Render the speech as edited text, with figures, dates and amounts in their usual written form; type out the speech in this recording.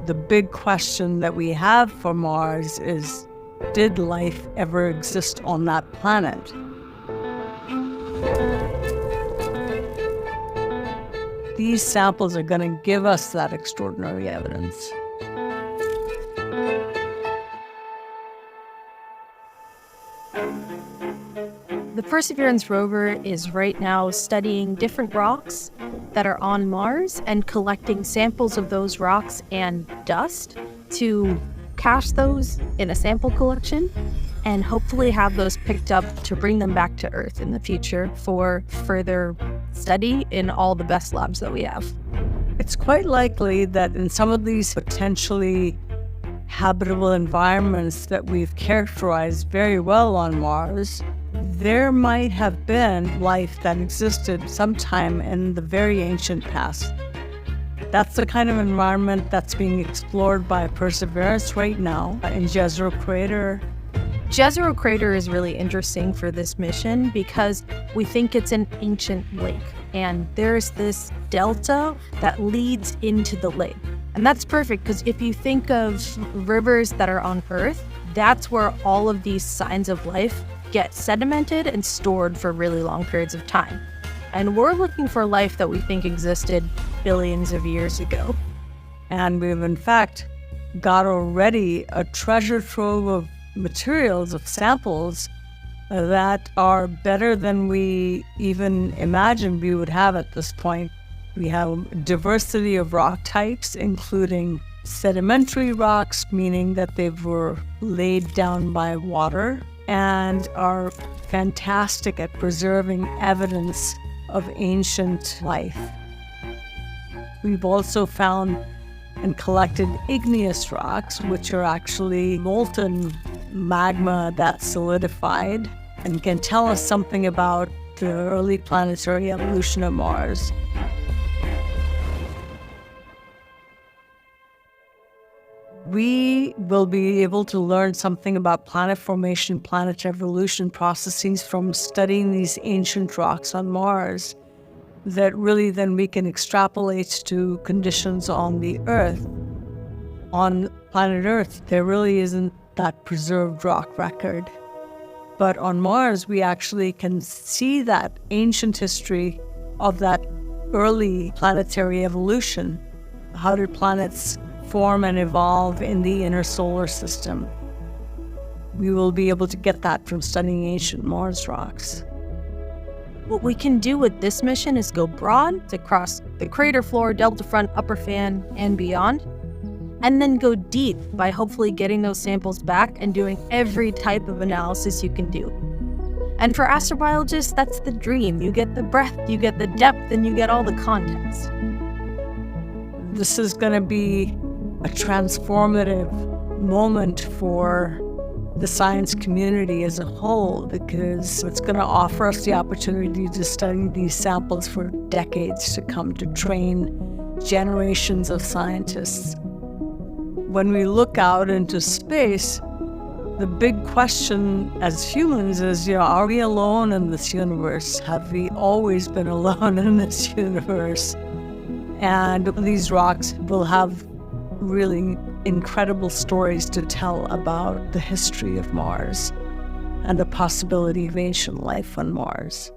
The big question that we have for Mars is, did life ever exist on that planet? These samples are going to give us that extraordinary evidence. The Perseverance rover is right now studying different rocks that are on Mars and collecting samples of those rocks and dust to cache those in a sample collection and hopefully have those picked up to bring them back to Earth in the future for further study in all the best labs that we have. It's quite likely that in some of these potentially habitable environments that we've characterized very well on Mars, there might have been life that existed sometime in the very ancient past. That's the kind of environment that's being explored by Perseverance right now in Jezero Crater. Jezero Crater is really interesting for this mission because we think it's an ancient lake, and there's this delta that leads into the lake. And that's perfect because if you think of rivers that are on Earth, that's where all of these signs of life get sedimented and stored for really long periods of time. And we're looking for life that we think existed billions of years ago. And we've in fact got already a treasure trove of materials, of samples that are better than we even imagined we would have at this point. We have diversity of rock types, including sedimentary rocks, meaning that they were laid down by water, and are fantastic at preserving evidence of ancient life. We've also found and collected igneous rocks, which are actually molten magma that solidified and can tell us something about the early planetary evolution of Mars. We will be able to learn something about planet formation, planet evolution processes from studying these ancient rocks on Mars that really then we can extrapolate to conditions on the Earth. On planet Earth, there really isn't that preserved rock record. But on Mars, we actually can see that ancient history of that early planetary evolution. How did planets form and evolve in the inner solar system? We will be able to get that from studying ancient Mars rocks. What we can do with this mission is go broad across the crater floor, delta front, upper fan, and beyond, and then go deep by hopefully getting those samples back and doing every type of analysis you can do. And for astrobiologists, that's the dream. You get the breadth, you get the depth, and you get all the context. This is going to be a transformative moment for the science community as a whole, because it's going to offer us the opportunity to study these samples for decades to come, to train generations of scientists. When we look out into space, the big question as humans is, are we alone in this universe? Have we always been alone in this universe? And these rocks will have really incredible stories to tell about the history of Mars and the possibility of ancient life on Mars.